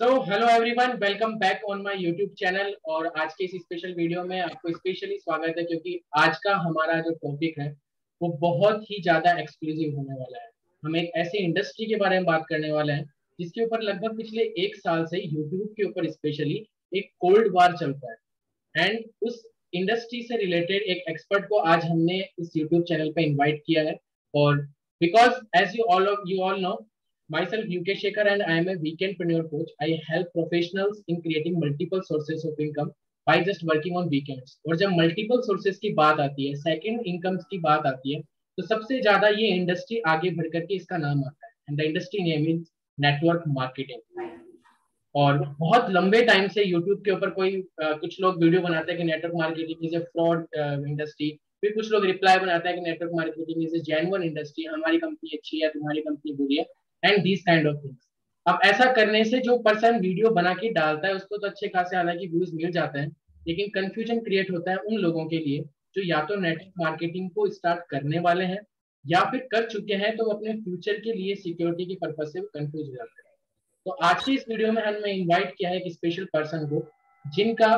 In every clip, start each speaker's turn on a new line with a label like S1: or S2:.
S1: Hello everyone, welcome back on my YouTube channel. और आज के इस स्पेशल वीडियो में आपको स्पेशली स्वागत है, क्योंकि आज का हमारा जो टॉपिक है वो बहुत ही ज्यादा एक्सक्लूसिव होने वाला है। हम एक ऐसी इंडस्ट्री के बारे में बात करने वाले हैं जिसके ऊपर लगभग पिछले एक साल से यूट्यूब के ऊपर स्पेशली एक कोल्ड वार चलता है। एंड उस इंडस्ट्री से रिलेटेड एक एक्सपर्ट को आज हमने इस यूट्यूब चैनल पे इनवाइट किया है। और because as you all know, myself Yukesh Shekhar and I am a weekendpreneur coach. I help professionals in creating multiple sources of income by just working on weekends. और जब multiple sources की बात आती है, second incomes की बात आती है, तो सबसे ज्यादा ये इंडस्ट्री आगे बढ़ करके इसका नाम आता है। And the industry name is network marketing. और बहुत लंबे टाइम से यूट्यूब के ऊपर कुछ लोग वीडियो बनाते हैं कि network marketing is a fraud industry. फिर कुछ लोग रिप्लाई बनाते हैं कि network marketing is a genuine industry, हमारी कंपनी अच्छी है, तुम्हारी कंपनी बुरी है, and these kind of things. अब ऐसा करने से जो पर्सन वीडियो बना के डालता है उसको तो अच्छे खासे हालांकि व्यूज मिल जाते हैं, लेकिन कंफ्यूजन क्रिएट होता है उन लोगों के लिए जो या तो नेटवर्क मार्केटिंग को स्टार्ट करने वाले हैं या फिर कर चुके हैं, तो अपने फ्यूचर के लिए सिक्योरिटी के पर्पज से कंफ्यूज हो जाते हैं। तो आज की इस वीडियो में हमने इनवाइट किया है एक स्पेशल पर्सन को जिनका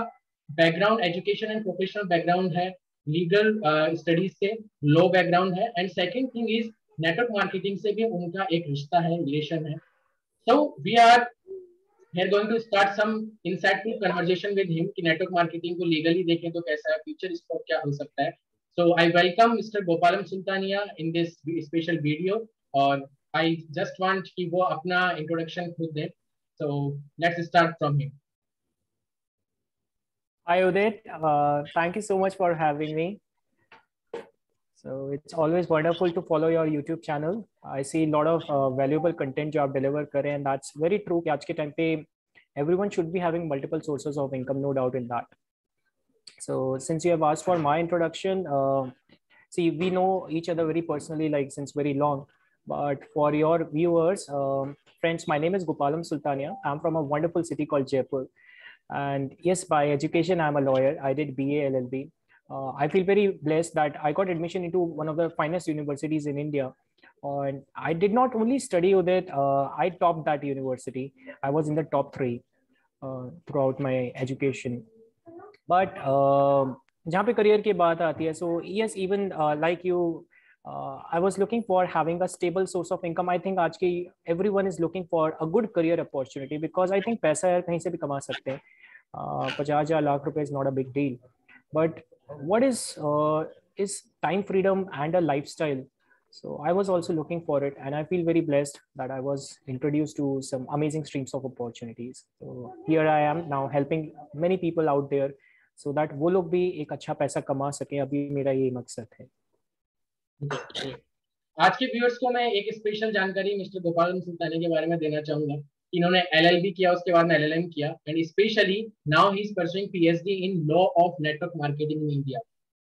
S1: background education and professional background है, लीगल स्टडीज से लो बैकग्राउंड है, and second thing is network marketing से भी उनका एक रिश्ता है, रिलेशन है। So we are going to start some insightful conversation with him कि नेटवर्क मार्केटिंग को लीगली देखें तो कैसा है, फ्यूचर स्कोप क्या हो सकता है। So I welcome mister Gopalam Sultania in this special video. और आई जस्ट वांट कि वो अपना इंट्रोडक्शन खुद दें। So let's start from him.
S2: Hi Udit, thank you so much for having me. So it's always wonderful to follow your YouTube channel. I see a lot of valuable content जो आप deliver कर रहे हैं, and that's very true कि आज के time पे everyone should be having multiple sources of income, no doubt in that. So since you have asked for my introduction, see, we know each other very personally, like since very long. But for your viewers, friends, my name is Gopalam Sultania. I'm from a wonderful city called Jaipur. And yes, by education, I'm a lawyer. I did BA LLB. I feel very blessed that I got admission into one of the finest universities in India. And I did not only study with it, I topped that university. I was in the top 3 throughout my education. But जहाँ पे career की बात आती है, so yes, even like you, I was looking for having a stable source of income. I think आज की everyone is looking for a good career opportunity because I think पैसा यार कहीं से भी कमा सकते हैं। 50,000 लाख रुपए is not a big deal. But what is time freedom and a lifestyle. So I was also looking for it, and I feel very blessed that I was introduced to some amazing streams of opportunities. So here I am now helping many people out there so that वो लोग भी एक अच्छा पैसा कमा सके। अभी मेरा ये मकसद है।
S1: आज के व्यूअर्स को मैं एक स्पेशल जानकारी मिस्टर गोपाल सुल्तानी के बारे में देना चाहूंगा। इन्होंने LLB किया, उसके बाद में LLM किया, and specially now he is pursuing PhD in law of network marketing in India.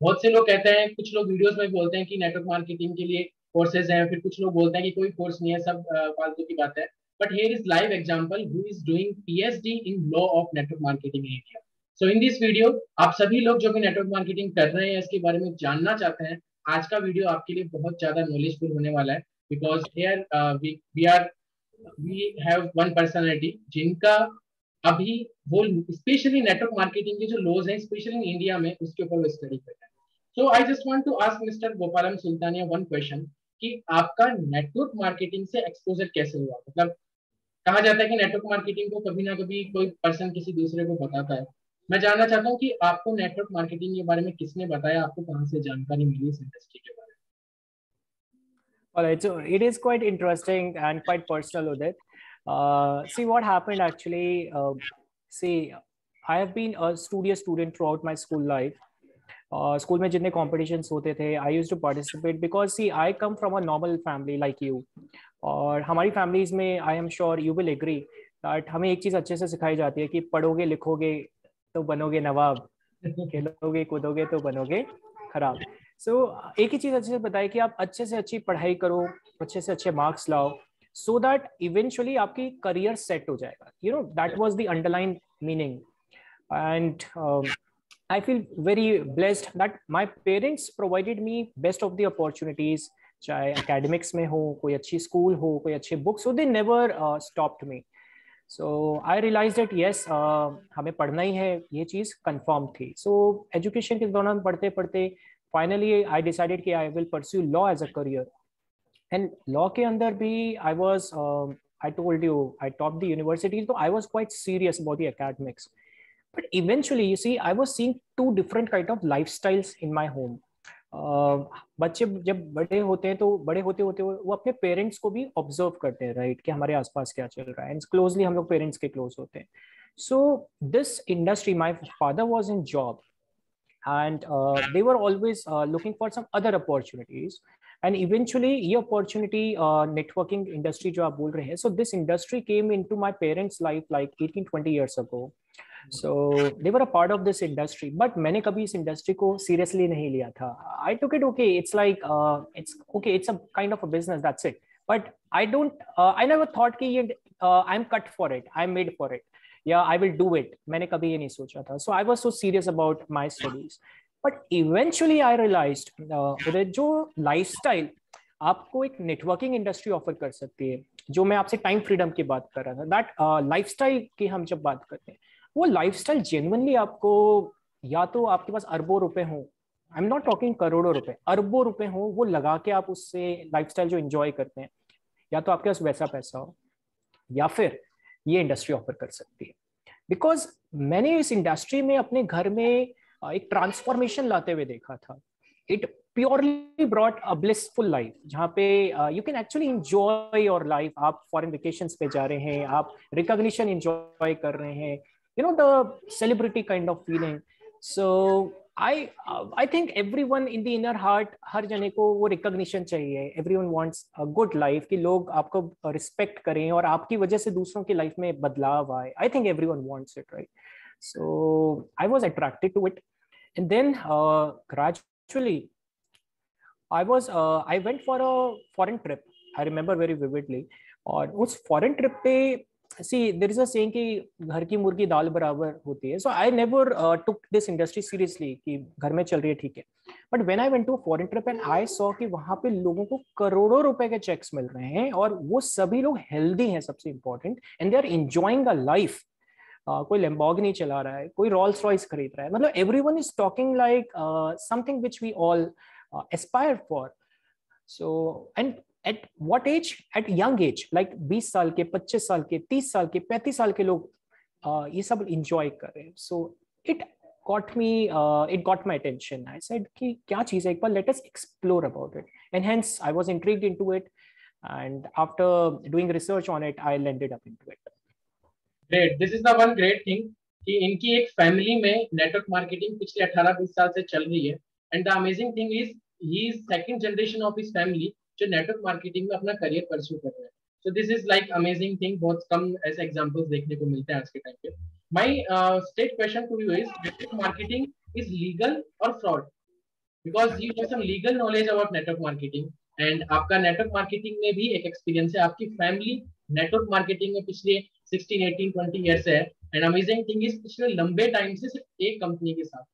S1: बहुत से लोग कहते हैं, कुछ लोग वीडियोस में बोलते हैं कि नेटवर्क मार्केटिंग के लिए कोर्सेज हैं, फिर कुछ लोग बोलते हैं कि कोई कोर्स नहीं है, सब फालतू की बात है। But here is live example who is doing PhD in law of network marketing in India. So in this video आप सभी लोग जो भी नेटवर्क मार्केटिंग कर रहे हैं, इसके बारे में जानना चाहते हैं, आज का वीडियो आपके लिए बहुत ज्यादा नॉलेजफुल होने वाला है। Because here we have one personality जिनका अभी वो स्पेशली नेटवर्क मार्केटिंग के जो लॉज हैं स्पेशली इंडिया में, उसके ऊपर वो स्टडी कर रहे हैं। So I just want to ask mister Gopalam Sultania one question कि आपका नेटवर्क मार्केटिंग से एक्सपोजर कैसे हुआ। मतलब कहा जाता है कि नेटवर्क मार्केटिंग को कभी ना कभी कोई पर्सन किसी दूसरे को बताता है। मैं जानना चाहता हूँ कि आपको नेटवर्क मार्केटिंग के बारे में किसने बताया, आपको कहाँ से जानकारी मिली इस इंडस्ट्री के बारे में।
S2: All right, so it is quite interesting and quite personal with it. See what happened actually. See, I have been a studious student throughout my school life. School में जितने competitions होते थे, I used to participate because see, I come from a normal family like you. और हमारी families में, I am sure you will agree that हमें एक चीज़ अच्छे से सिखाई जाती है कि पढ़ोगे लिखोगे तो बनोगे नवाब, खेलोगे कूदोगे तो बनोगे खराब। सो एक ही चीज अच्छे से बताए कि आप अच्छे से अच्छी पढ़ाई करो, अच्छे से अच्छे मार्क्स लाओ, सो दैट इवेंचुअली आपकी करियर सेट हो जाएगा। You know that was the underline meaning. And I feel very blessed that my parents provided me best of the opportunities. चाहे एकेडमिक्स में हो, कोई अच्छी स्कूल हो, कोई अच्छे बुक्स हो, they never stopped me. So I realise that yes, हमें पढ़ना ही है, ये चीज़ कंफर्म थी. सो एजुकेशन के दौरान पढ़ते पढ़ते फाइनली आई डिसाइडेड कि I will pursue law as a career. And law के अंदर भी I was, I told you, I topped the university, so I was quite serious about the academics. But eventually, you see, I was seeing two different kind of lifestyles in my home. बच्चे जब बड़े होते हैं तो बड़े होते होते वो अपने पेरेंट्स को भी ऑब्जर्व करते हैं, राइट, कि हमारे आसपास क्या चल रहा है, एंड क्लोजली हम लोग पेरेंट्स के क्लोज होते हैं. So this industry, my father was in job and they were always looking for some other opportunities, and eventually ये opportunity networking industry जो आप बोल रहे हैं, so this industry came into my parents life like 18-20 years ago. So they were a part of this industry, but मैंने कभी इस industry को seriously नहीं लिया था. I took it okay, it's like it's okay, it's a kind of a business, that's it. But I never thought कि ये I'm cut for it, I'm made for it, या आई विल डू इट. मैंने कभी ये नहीं सोचा था. So I was so serious about my studies. But eventually I realised जो लाइफस्टाइल आपको एक नेटवर्किंग इंडस्ट्री ऑफर कर सकती है, जो मैं आपसे टाइम फ्रीडम की बात कर रहा था, दैट लाइफस्टाइल की हम जब बात करते हैं, वो लाइफस्टाइल जेन्युइनली आपको, या तो आपके पास अरबों रुपए हों, आई एम नॉट टॉकिंग करोड़ों रुपए, अरबों रुपए हों, वो लगा के आप उससे लाइफस्टाइल जो एंजॉय करते हैं, या तो आपके पास वैसा पैसा हो, या फिर ये इंडस्ट्री ऑफर कर सकती है. बिकॉज मैंने इस इंडस्ट्री में अपने घर में एक ट्रांसफॉर्मेशन लाते हुए देखा था. It purely brought a blissful life, जहाँ पे you can actually enjoy your life. आप फॉरेन वेकेशंस पे जा रहे हैं, आप रिकॉग्निशन एंजॉय कर रहे हैं, you know, the celebrity kind of feeling. So I think everyone in the inner heart, हर जने को वो रिकॉग्निशन चाहिए. Everyone wants a good life, कि लोग आपको रिस्पेक्ट करें और आपकी वजह से दूसरों की लाइफ में बदलाव आए. I think everyone wants it, right? So I was attracted to it, and then gradually I went for a foreign trip. I remember very vividly. और उस foreign trip पे, see, there is a saying कि घर की मुर्गी दाल बराबर होती है. So I never took this industry seriously कि घर में चल रही है, ठीक है. But when I went to a foreign trip and I saw कि वहाँ पे लोगों को करोड़ों रुपए के चेक्स मिल रहे हैं, और वो सभी लोग हेल्दी हैं, सबसे important, and they are enjoying a life. कोई लैम्बोर्गिनी चला रहा है, कोई रोल्स रॉयस खरीद रहा है, मतलब everyone is talking like something which we all aspire for. So and at what age? At young age, like 20 साल के, 25 साल के, 30 साल के, 35 साल के लोग ये सब enjoy कर रहे हैं. So it got my attention. I said कि क्या चीज़ है, एक बार let us explore about it, and hence I was intrigued into it, and after doing research on it, I landed up into it.
S1: Great. This is the one great thing कि इनकी एक family में network marketing पिछले 18-20 साल से चल रही है. And the amazing thing is he is second generation of his family जो नेटवर्क मार्केटिंग में अपना करियर परस्यू कर रहे हैं. So this is like amazing thing. बहुत कम ऐसे एग्जांपल्स देखने को मिलते हैं आज के टाइम पे. My straight question to you is, network marketing is legal और fraud? Because you have some legal knowledge about network marketing, and आपका नेटवर्क मार्केटिंग में भी एक एक्सपीरियंस है. आपकी फैमिली नेटवर्क मार्केटिंग में पिछले 16, 18, 20 ईयर से है. एंड अमेजिंग थिंग इज पिछले लंबे टाइम से सिर्फ एक कंपनी के साथ.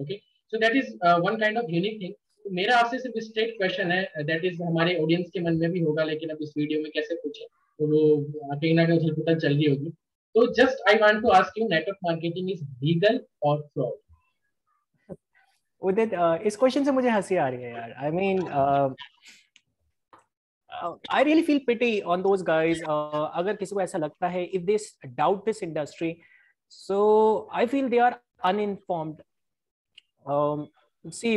S1: Okay, so that is one kind of unique thing. तो मेरा आपसे सिर्फ स्ट्रेट क्वेश्चन है, दैट इज हमारे ऑडियंस के मन में भी होगा, लेकिन अब इस वीडियो में कैसे पूछे, तो वो कहीं ना कहीं उछल पुछल चल रही होगी. तो just I want to ask you, network marketing is legal और फ्रॉड?
S2: उदित, इस क्वेश्चन से मुझे हंसी आ रही है यार. I mean I really feel pity on those guys. अगर किसी को ऐसा लगता है, if they doubt this industry, so I feel they are uninformed. See,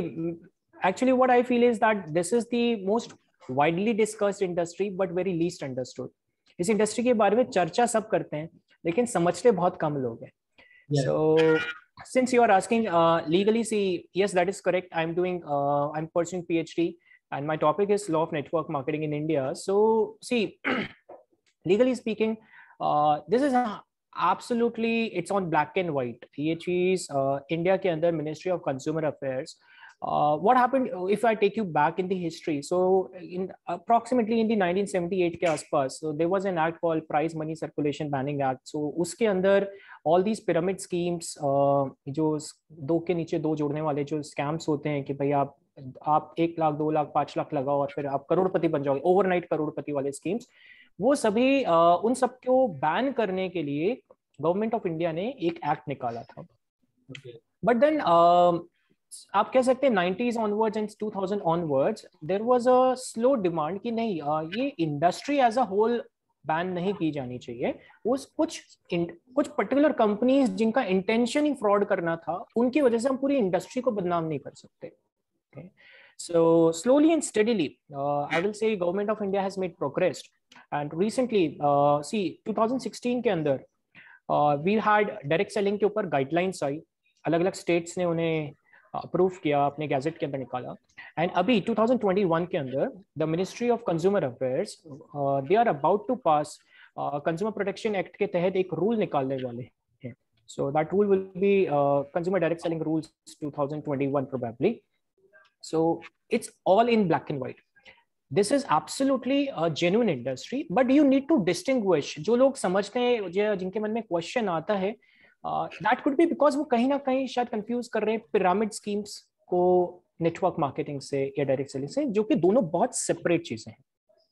S2: actually what I feel is that this is the most widely discussed industry but very least understood. इस industry के बारे में चर्चा सब करते हैं, लेकिन समझते बहुत कम लोग हैं. So since you are asking legally, see, yes, that is correct. I'm pursuing PhD, and my topic is law of network marketing in India. So see, legally speaking, this is absolutely, it's on black and white. ये चीज India के अंदर ministry of consumer affairs, what happened, if I take you back in the history, so in approximately in the 1978 के आसपास, so there was an act called Prize Money Circulation Banning Act. So उसके अंदर all these pyramid schemes, जो दो के नीचे दो जोड़ने वाले जो स्कैम्स होते हैं कि भाई आप आप 1 लाख 2 लाख 5 लाख लगाओ और फिर आप करोड़पति बन जाओगे, ओवरनाइट करोड़पति वाले स्कीम्स, वो सभी उन सबको बैन करने के लिए गवर्नमेंट ऑफ इंडिया ने एक एक्ट निकाला था। बट देन आप कह सकते हैं 90s onwards and 2000 onwards there was a slow demand कि नहीं, ये industry as a whole ban नहीं की जानी चाहिए। उस कुछ पर्टिकुलर कंपनीज जिनका इंटेंशन ही फ्रॉड करना था, उनकी वजह से हम पूरी इंडस्ट्री को बदनाम नहीं कर सकते। okay? So slowly and steadily, I will say government of India has made progress. And recently, see 2016 के अंदर we had डायरेक्ट सेलिंग के ऊपर गाइडलाइंस आई, अलग अलग स्टेट्स ने उन्हें अप्रूव किया, अपने गैजेट के अंदर निकाला। एंड अभी 2021 के अंदर the ministry of consumer affairs they are about to pass consumer protection act के तहत एक रूल निकालने वाले हैं। So that rule will be consumer direct selling rules 2021 probably. So it's all in black and white. This is absolutely a genuine industry, but you need to distinguish. जो लोग समझते हैं, जिनके मन में क्वेश्चन आता है, that could be because वो कहीं ना कहीं शायद कंफ्यूज कर रहे हैं पिरामिड स्कीम्स को नेटवर्क मार्केटिंग से या डायरेक्ट सेलिंग से, जो कि दोनों बहुत सेपरेट चीजें हैं।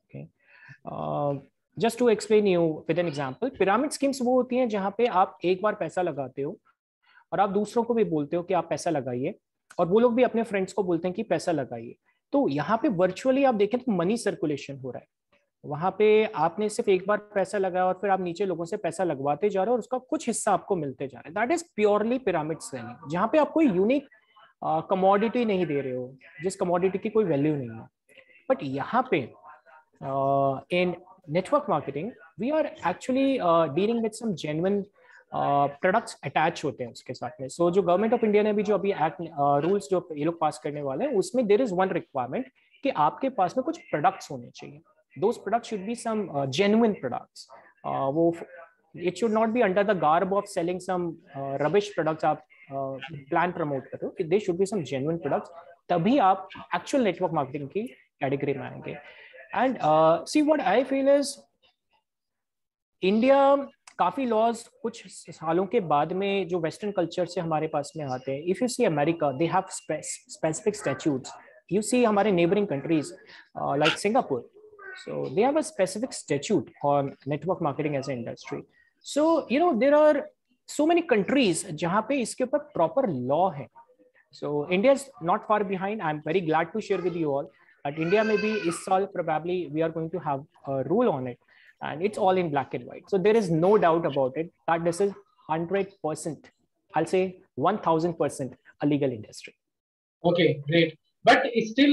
S2: okay? Just to explain you with an example, pyramid schemes वो होती हैं जहाँ पे आप एक बार पैसा लगाते हो और आप दूसरों को भी बोलते हो कि आप पैसा लगाइए, और वो लोग भी अपने फ्रेंड्स को बोलते हैं कि पैसा लगाइए। तो यहाँ पे वर्चुअली आप देखें तो मनी सर्कुलेशन हो रहा है। वहां पे आपने सिर्फ एक बार पैसा लगाया और फिर आप नीचे लोगों से पैसा लगवाते जा रहे हो और उसका कुछ हिस्सा आपको मिलते जा रहा है। That is purely pyramid selling, जहाँ पे आप कोई यूनिक कमोडिटी नहीं दे रहे हो, जिस कमोडिटी की कोई वैल्यू नहीं है। बट यहाँ पे in network marketing we are actually dealing with some genuine products attach होते हैं उसके साथ में। सो जो गवर्नमेंट ऑफ इंडिया ने भी जो अभी एक्ट रूल्स जो ये लोग पास करने वाले हैं, उसमें देयर इज वन रिक्वायरमेंट कि आपके पास में कुछ प्रोडक्ट्स होने चाहिए। Those products should be some genuine products. It should not be under the garb of selling some rubbish products आप plan promote करो। They should be some genuine products, तभी आप actual network marketing की category में आएंगे। And see what I feel is India काफी laws कुछ सालों के बाद में जो वेस्टर्न कल्चर से हमारे पास में आते हैं। If you see America, they have specific statutes. You see हमारे neighbouring countries like Singapore, so they have a specific statute on network marketing as an industry. So you know there are so many countries जहाँ पे इसके ऊपर proper law है। So India is not far behind. I'm very glad to share with you all that India maybe इस साल probably we are going to have a rule on it, and it's all in black and white. So there is no doubt about it that this is 100%, I'll say 1000% a legal industry.
S1: Okay, great. But still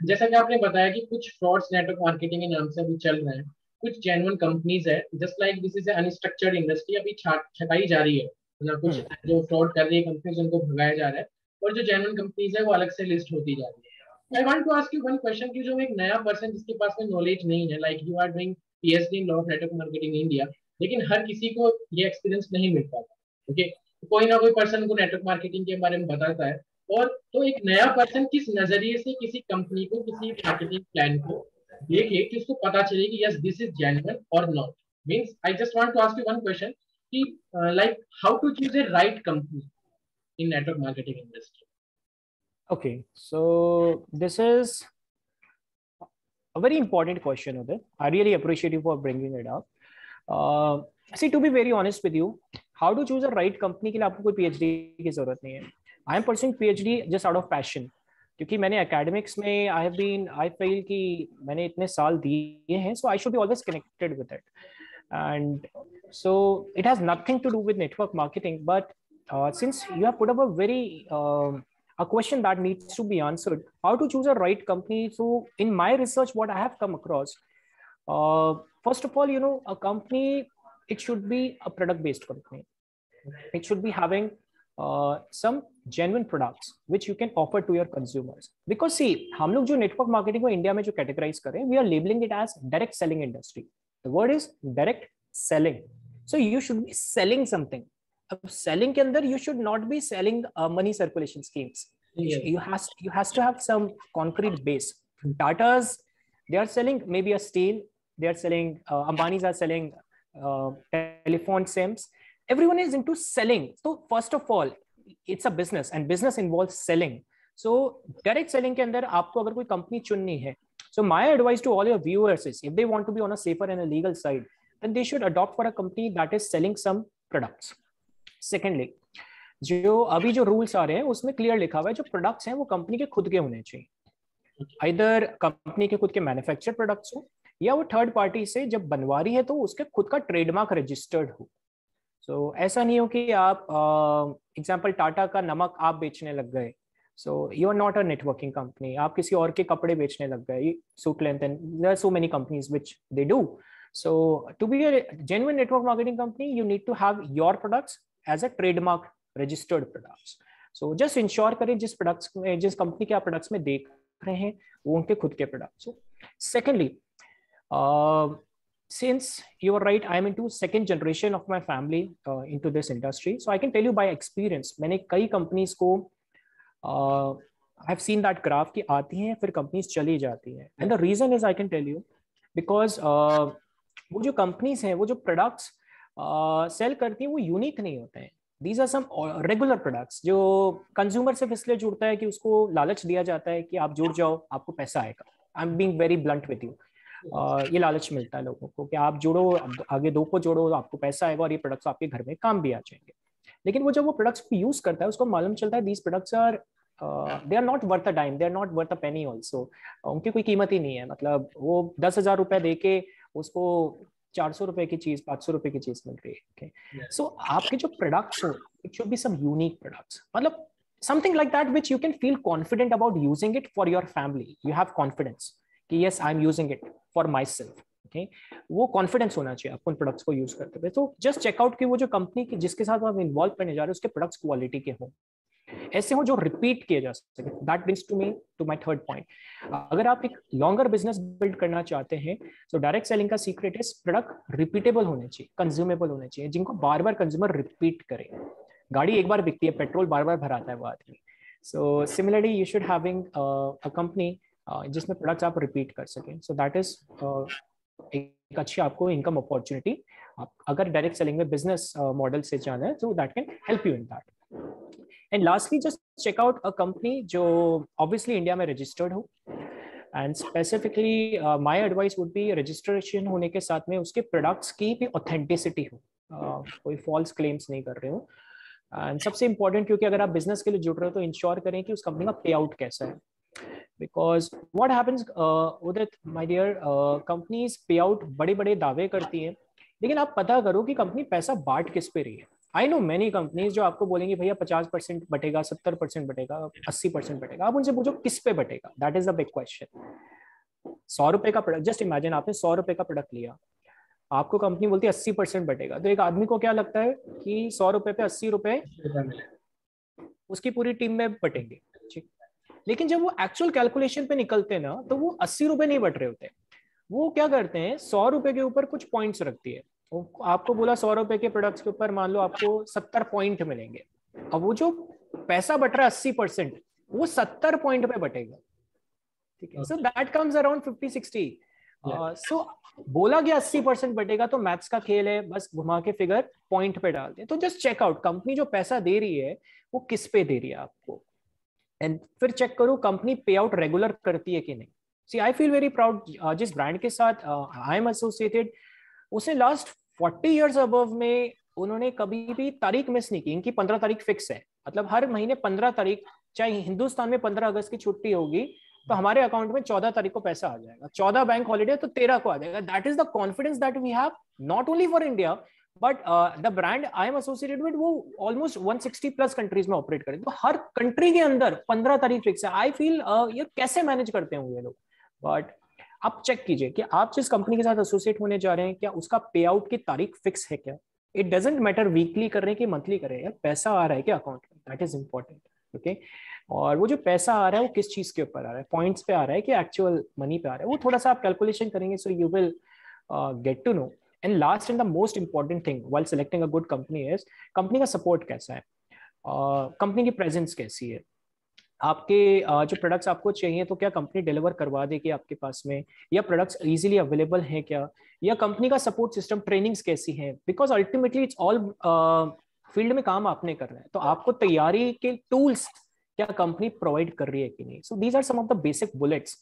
S1: जैसा कि आपने बताया कि कुछ frauds network marketing के नाम से अभी चल रहे हैं, कुछ जेन्युइन कंपनीज है, just like this is unstructured industry, अभी छटाई जा रही है ना, कुछ जो फ्रॉड कर रही है कंपनीज उनको भगाया जा रहा है, और जो जेन्युइन कंपनीज है वो अलग से लिस्ट होती जा रही है। I want to ask you one question कि जो एक नया पर्सन जिसके पास में नॉलेज नहीं है, like you are doing PhD in law of network marketing in India, लेकिन हर किसी को ये एक्सपीरियंस नहीं मिल पाता। ओके, कोई ना कोई पर्सन को नेटवर्क मार्केटिंग के बारे में बताता है, और तो एक नया पर्सन किस नजरिए से किसी कंपनी को, किसी मार्केटिंग प्लान को देखे कि उसको पता चले कि यस दिस इज जेन्युइन और not. Means I just want to ask you one question कि like how to choose a right company in network marketing industry.
S2: Okay, so this is a very important question, Udit. I really appreciate you for bringing it up. See, to be very honest with you, how to choose a right company के लिए आपको कोई PhD की जरूरत नहीं है। I am pursuing PhD just out of passion, क्योंकि मैंने academics में I feel कि मैंने इतने साल दिए हैं, so I should be always connected with it. And so it has nothing to do with network marketing, but since you have put up a very a question that needs to be answered, how to choose a right company. So in my research, what I have come across, first of all, you know, a company, it should be a product based company. It should be having some genuine products which you can offer to your consumers. Because see, हम लोग जो network marketing को India में जो categorize करें, we are labeling it as direct selling industry. The word is direct selling. So you should be selling something. अब selling के अंदर you should not be selling money circulation schemes. Yeah. You has to have some concrete base. Tata's, they are selling maybe a steel. They are selling Ambani's are selling telephone SIMs. Everyone is into selling. So first of all, it's a business, and business involves selling. So direct selling के अंदर आपको अगर कोई company चुननी है, so my advice to all your viewers is if they want to be on a safer and a legal side, then they should adopt for a company that is selling some products. Secondly, जो अभी जो rules आ रहे हैं उसमें clear लिखा हुआ है जो प्रोडक्ट्स हैं वो कंपनी के खुद के होने चाहिए, इधर कंपनी के खुद के मैन्युफैक्चर प्रोडक्ट्स हो या वो थर्ड पार्टी से जब बनवा रही है तो उसके खुद का ट्रेडमार्क रजिस्टर्ड हो. सो ऐसा नहीं हो कि आप एग्जांपल टाटा का नमक आप बेचने लग गए, so you are not a networking company, आप किसी और के कपड़े बेचने लग गए, suit length, and there are so many companies which they do. So to be a genuine network marketing company you need to have your products as a trademark registered products. So just ensure करें जिस products में, जिस company के आप products में देख रहे हैं वो उनके खुद के products हो. Secondly, since you are right, I am into second generation of my family into this industry, so I can tell you by experience, मैंने कई companies को I have seen that graph कि आती हैं फिर कंपनीज चली जाती हैं, and the reason is I can tell you because वो जो कंपनीज हैं वो जो प्रोडक्ट्स सेल करती हैं वो यूनिक नहीं होते हैं. These are some regular products जो कंज्यूमर से इसलिए जुड़ता है कि उसको लालच दिया जाता है कि आप जुड़ जाओ आपको पैसा आएगा. I am being very blunt with you. ये लालच मिलता है लोगों को कि आप जुड़ो, आगे दो को जोड़ो, आपको पैसा आएगा और ये प्रोडक्ट्स आपके घर में काम भी आ जाएंगे. लेकिन वो जब वो प्रोडक्ट्स को यूज करता है उसको मालूम चलता है these products are they are not worth a dime, they are not worth a penny also. उनकी कोई कीमत ही नहीं है. मतलब वो 10,000 रुपए दे के उसको 400 रुपए की चीज 500 रुपए की चीज मिल रही है. सो आपके जो प्रोडक्ट्स हो it should be some unique products, मतलब something like that which you can feel confident about using it for your family. You have confidence कि yes I am using it for myself. Okay, वो confidence होना चाहिए आपको उन products को use करते हुए. तो जस्ट चेकआउट कि वो जो कंपनी की जिसके साथ आप इन्वॉल्व करने जा रहे हैं उसके प्रोडक्ट्स क्वालिटी के हों, ऐसे हो जो रिपीट किए जा सके. That brings to me to my third point. अगर आप एक लॉन्गर बिजनेस बिल्ड करना चाहते हैं तो डायरेक्ट सेलिंग का सीक्रेट इज प्रोडक्ट रिपीटेबल होने चाहिए, कंज्यूमेबल होने चाहिए, जिनको बार बार कंज्यूमर रिपीट करे. गाड़ी एक बार बिकती है, पेट्रोल बार बार भराता है वो आदमी. So similarly you should having a company जिसमें प्रोडक्ट्स आप रिपीट कर सकें. सो दैट इज एक अच्छी आपको इनकम अपॉर्चुनिटी. आप अगर डायरेक्ट सेलिंग में बिजनेस मॉडल से जाना है तो that can help you in that. And lastly just check out a company जो ऑब्वियसली इंडिया में रजिस्टर्ड हो, and specifically my advice would be registration होने के साथ में उसके प्रोडक्ट्स की भी ऑथेंटिसिटी हो, कोई फॉल्स क्लेम्स नहीं कर रहे हो. एंड सबसे इंपॉर्टेंट क्योंकि अगर आप बिजनेस के लिए जुड़ रहे हो तो इंश्योर करें कि उस कंपनी का पे आउट कैसा है. Because what happens, Udit, my dear, companies पे आउट बड़े बड़े दावे करती हैं, लेकिन आप पता करो कि कंपनी पैसा बांट किस पे रही है. आई नो मेनी कंपनीज जो आपको बोलेंगे भैया 50% बटेगा, 70% बटेगा, 80% बटेगा. आप उनसे पूछो किस पे बटेगा. That is the big question. 100 रुपए का प्रोडक्ट, जस्ट इमेजिन आपने 100 रुपए का प्रोडक्ट लिया, आपको कंपनी बोलती है 80% बटेगा, तो एक आदमी को क्या लगता है कि 100 रुपए पे 80 रुपए उसकी पूरी टीम में बटेंगे. ठीक, लेकिन जब वो एक्चुअल कैलकुलेशन पे निकलते हैं ना तो वो 80 रुपए नहीं बट रहे होते. वो क्या करते हैं 100 रुपए के ऊपर कुछ पॉइंट्स रखती है. आपको बोला 100 रुपए के प्रोडक्ट्स के ऊपर मान लो आपको 70 पॉइंट मिलेंगे. अब वो जो पैसा बट रहा है 80% वो 70 पॉइंट पे बटेगा. ठीक है, सो दैट कम्स अराउंड 50-60. सो बोला गया 80% बटेगा तो मैथ्स का खेल है, बस घुमा के फिगर पॉइंट पे डालते हैं. तो जस्ट चेक आउट कंपनी जो पैसा दे रही है वो किस पे दे रही है आपको, एंड फिर चेक करो कंपनी पे आउट रेगुलर करती है कि नहीं. सी आई फील वेरी प्राउड जिस ब्रांड के साथ आई एम एसोसिएटेड उसने लास्ट 40 इयर्स अबव में उन्होंने कभी भी तारीख मिस नहीं की. इनकी 15 तारीख फिक्स है, मतलब हर महीने 15 तारीख, चाहे हिंदुस्तान में 15 अगस्त की छुट्टी होगी तो हमारे अकाउंट में 14 तारीख को पैसा आ जाएगा. 14 बैंक हॉलीडे तो 13 को आ जाएगा. That is the confidence that we have not only for India but the brand I am associated with वो ऑलमोस्ट 160 प्लस कंट्रीज में ऑपरेट करें. तो हर कंट्री के अंदर 15 तारीख फिक्स है. आई फील ये कैसे मैनेज करते हैं ये लोग. बट आप चेक कीजिए कि आप जिस कंपनी के साथ एसोसिएट होने जा रहे हैं क्या उसका पे आउट की तारीख फिक्स है क्या. इट डजंट मैटर वीकली कर रहे हैं कि मंथली कर रहे हैं, पैसा आ रहा है क्या अकाउंट में, दैट इज इंपॉर्टेंट. ओके, और वो जो पैसा आ रहा है वो किस चीज के ऊपर आ रहा है, पॉइंट्स पे आ रहा है कि एक्चुअल मनी पे आ रहा है, वो थोड़ा सा आप कैलकुलेशन करेंगे so you will get to know. And last and the most important thing while selecting a good company is company का सपोर्ट कैसा है, कंपनी की प्रेजेंस कैसी है, आपके जो प्रोडक्ट्स आपको चाहिए तो क्या कंपनी डिलीवर करवा देगी आपके पास में, या प्रोडक्ट्स इजीली अवेलेबल हैं क्या, या कंपनी का सपोर्ट सिस्टम, ट्रेनिंग्स कैसी हैं. Because ultimately it's all field में काम आपने करना है तो आपको तैयारी के टूल्स क्या कंपनी प्रोवाइड कर रही है कि नहीं. So these are some of the basic bullets.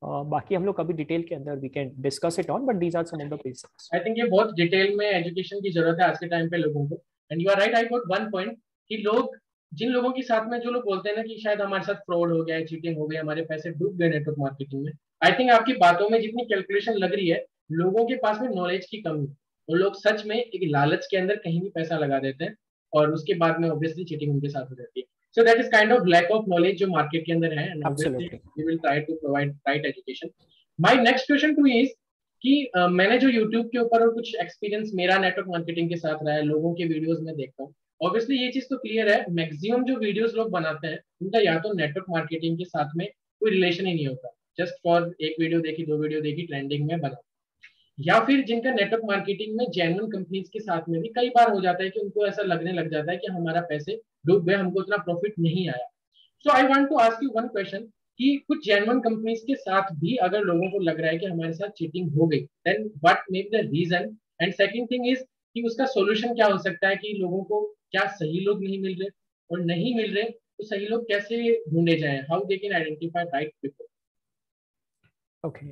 S2: बाकी हम लोग कभी डिटेल के अंदर we can discuss it on, but these are some of the basics.
S1: I think ये बहुत डिटेल में एजुकेशन की जरूरत है आज के टाइम पे लोगों को. And you are right, I got one point कि लोग, जिन लोगों के साथ में, जो लोग बोलते हैं ना कि शायद हमारे साथ फ्रॉड हो गया है, चीटिंग हो गई, हमारे पैसे डूब गए नेटवर्क मार्केटिंग में, आई थिंक आपकी बातों में जितनी कैलकुलेशन लग रही है, लोगों के पास में नॉलेज की कमी है. और लोग सच में एक लालच के अंदर कहीं भी पैसा लगा देते हैं और उसके बाद में ऑब्वियसली चीटिंग उनके साथ हो जाती है. So that is kind of lack of knowledge जो मार्केट के अंदर है, and obviously
S2: Absolutely.
S1: We will try to provide right education. My next question to is कि मैंने जो YouTube के ऊपर और कुछ एक्सपीरियंस मेरा नेटवर्क मार्केटिंग के साथ रहा है, लोगों के वीडियोस में देखता हूँ, ऑब्वियसली ये चीज तो क्लियर है, मैक्सिमम जो वीडियोस लोग बनाते हैं उनका या तो नेटवर्क मार्केटिंग के साथ में कोई रिलेशन ही नहीं होता, जस्ट फॉर एक वीडियो देखी, दो वीडियो देखी, ट्रेंडिंग में बना. या फिर जिनका नेटवर्क मार्केटिंग में जेन्युइन कंपनीज के साथ में भी कई बार हो जाता है कि उनको ऐसा लगने लग जाता है कि हमारा पैसे डूब गए, हमको उतना प्रॉफिट नहीं आया. So I want to ask you one question कि कुछ जेन्युइन कंपनीज के साथ भी अगर लोगों को लग रहा है कि हमारे साथ चीटिंग हो गई, then what may be the reason, and second thing is कि उसका सॉल्यूशन क्या हो सकता है, कि लोगों को क्या सही लोग नहीं मिल रहे, और नहीं मिल रहे तो सही लोग कैसे ढूंढे जाएं, how they can identify right people.
S2: Okay.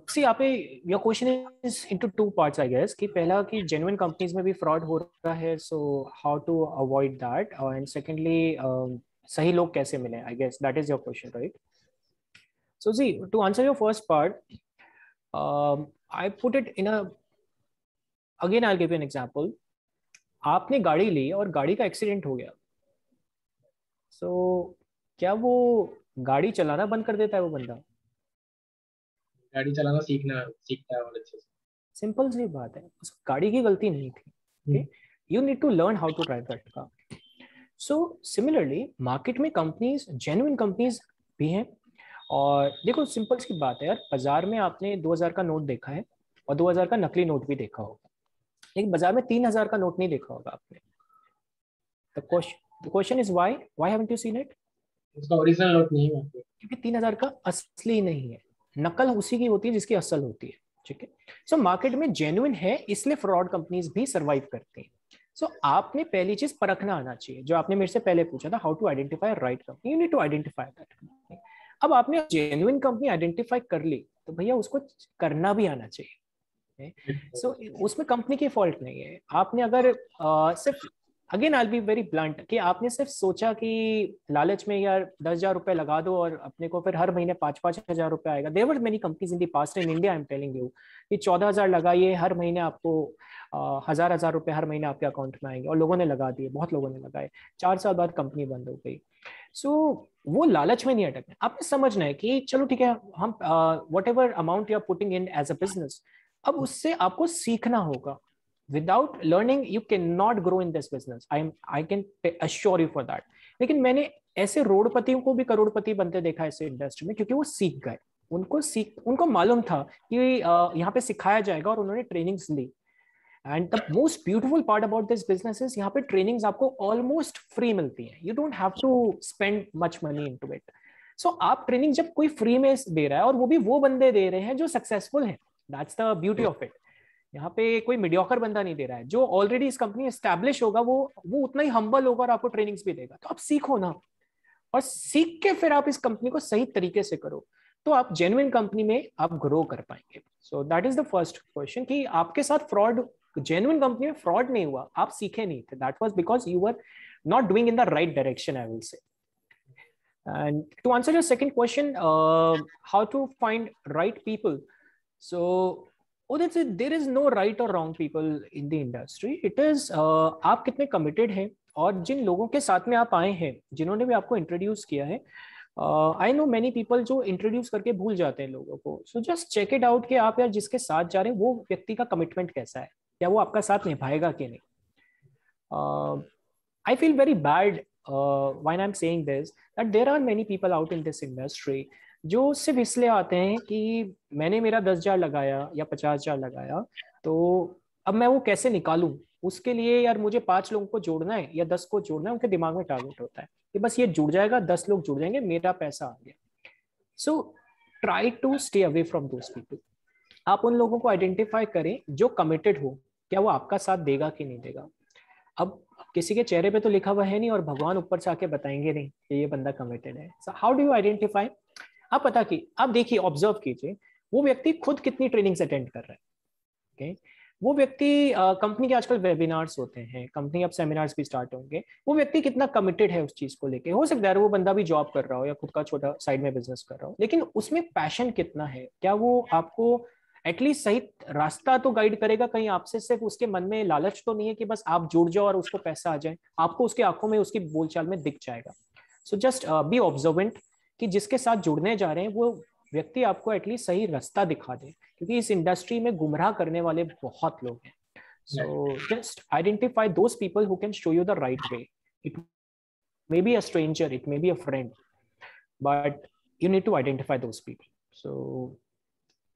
S2: See, यहाँ पे your question is into two parts, I guess. कि पहला कि genuine companies में भी fraud हो रहा है, so how to avoid that, and secondly, सही लोग कैसे मिले? I guess that is your question, right? So see, to answer your first part, I put it in a, again I'll give you an example. आपने गाड़ी ली और गाड़ी का accident हो गया, so क्या वो गाड़ी चलाना बंद कर देता है वो बंदा?
S1: गाड़ी चलाना सीखता है और अच्छे से.
S2: सिंपल सी बात है, उस गाड़ी की गलती नहीं थी. Okay, you need to learn how to drive that car. So similarly market में कंपनीज, जेन्युइन कंपनीज भी हैं. और देखो सिंपल सी बात है यार, बाजार में आपने 2000 का नोट देखा है और 2000 का नकली नोट भी देखा होगा, लेकिन बाजार में 3000 का नोट नहीं देखा होगा आपने. The question is why haven't you seen it?
S1: उसका ओरिजिनल नोट नहीं है,
S2: क्योंकि 3000 का असली नहीं है, नकल उसी की होती है जिसकी असल होती है. ठीक है, सो मार्केट में जेन्युइन है, इसलिए फ्रॉड कंपनीज भी सरवाइव करती हैं. सो आपने पहली चीज परखना आना चाहिए, जो आपने मेरे से पहले पूछा था, how to identify right company. You need to identify that company. अब आपने जेन्युइन कंपनी आइडेंटिफाई कर ली, तो भैया उसको करना भी आना चाहिए. सो उसमें कंपनी की फॉल्ट नहीं है. आपने अगर सिर्फ, again I will be very blunt, कि आपने सिर्फ सोचा कि लालच में यार 10,000 रुपए लगा दो और अपने को फिर हर महीने 5,000 रुपए आएगा. There were many companies in the past in India, I am telling you, कि 14,000 लगाइए, हर महीने आपको 1,000 रुपए हर महीने आपके अकाउंट में आएंगे. और लोगों ने लगा दिए, बहुत लोगों ने लगाए. 4 साल बाद कंपनी बंद हो गई. सो वो लालच में नहीं अटकना. आपने समझना है कि चलो ठीक है, हम whatever amount you are putting in as a business, अब उससे आपको सीखना होगा. Without learning you cannot grow in this business. I can assure you for that. लेकिन मैंने ऐसे रोडपतियों को भी करोड़पति बनते देखा इस इंडस्ट्री में, क्योंकि वो सीख गए. उनको मालूम था कि यहाँ पे सिखाया जाएगा, और उन्होंने ट्रेनिंग्स ली. And the most beautiful part about this business is यहाँ पे ट्रेनिंग्स आपको ऑलमोस्ट फ्री मिलती है. You don't have to spend much money into it. So आप ट्रेनिंग जब कोई फ्री में दे रहा है, और वो भी वो बंदे दे रहे हैं जो सक्सेसफुल हैं, that's the beauty of it. यहाँ पे कोई मीडियोकर बंदा नहीं दे रहा है. जो ऑलरेडी इस कंपनी एस्टैब्लिश होगा, वो उतना ही हम्बल होगा और आपको ट्रेनिंग्स भी देगा. तो आप सीखो ना, और सीख के फिर आप इस कंपनी को सही तरीके से करो, तो आप जेन्युइन कंपनी में आप ग्रो कर पाएंगे. सो that is the first question, कि आपके साथ फ्रॉड, जेन्युइन कंपनी में फ्रॉड नहीं हुआ, आप सीखे नहीं थे. That was because you were not doing in the right direction, I will से. And to answer your second question, how to find right people. So that's it. There is no right or wrong people in the industry. It is आप कितने committed हैं, और जिन लोगों के साथ में आप आए हैं, जिन्होंने भी आपको इंट्रोड्यूस किया है. आई नो मैनी पीपल जो इंट्रोड्यूस करके भूल जाते हैं लोगों को. So just check it out कि आप यार जिसके साथ जा रहे हैं वो व्यक्ति का कमिटमेंट कैसा है, क्या वो आपका साथ निभाएगा कि नहीं. I feel very bad when I'm saying this, that there are many people out in this industry जो सिर्फ इसलिए आते हैं कि मैंने मेरा 10,000 लगाया या 50,000 लगाया, तो अब मैं वो कैसे निकालूं. उसके लिए यार मुझे 5 लोगों को जोड़ना है या 10 को जोड़ना है. उनके दिमाग में टारगेट होता है कि बस ये जुड़ जाएगा, 10 लोग जुड़ जाएंगे, मेरा पैसा आ गया. So try to stay away from those people. आप उन लोगों को आइडेंटिफाई करें जो कमिटेड हो, क्या वो आपका साथ देगा कि नहीं देगा. अब किसी के चेहरे पे तो लिखा हुआ है नहीं, और भगवान ऊपर से आके बताएंगे नहीं कि ये बंदा कमिटेड है. So how do you identify? आप पता कि आप देखिए, ऑब्जर्व कीजिए वो व्यक्ति खुद कितनी ट्रेनिंग्स अटेंड कर रहा है. ओके, वो व्यक्ति, कंपनी के आजकल वेबिनार्स होते हैं, कंपनी अब सेमिनार्स भी स्टार्ट होंगे, वो व्यक्ति कितना कमिटेड है उस चीज को लेके. हो सकता है वो बंदा भी जॉब कर रहा हो या खुद का छोटा साइड में बिजनेस कर रहा हो, लेकिन उसमें पैशन कितना है. क्या वो आपको एटलीस्ट सही रास्ता तो गाइड करेगा? कहीं आपसे सिर्फ उसके मन में लालच तो नहीं है कि बस आप जुड़ जाओ और उसको पैसा आ जाए? आपको उसकी आंखों में, उसकी बोलचाल में दिख जाएगा. सो जस्ट बी ऑब्जर्वेंट कि जिसके साथ जुड़ने जा रहे हैं वो व्यक्ति आपको एटलीस्ट सही रास्ता दिखा दे, क्योंकि इस इंडस्ट्री में गुमराह करने वाले बहुत लोग हैं. So just identify those people who can show you the right way. It may be a stranger, it may be a friend, but you need to identify those people. So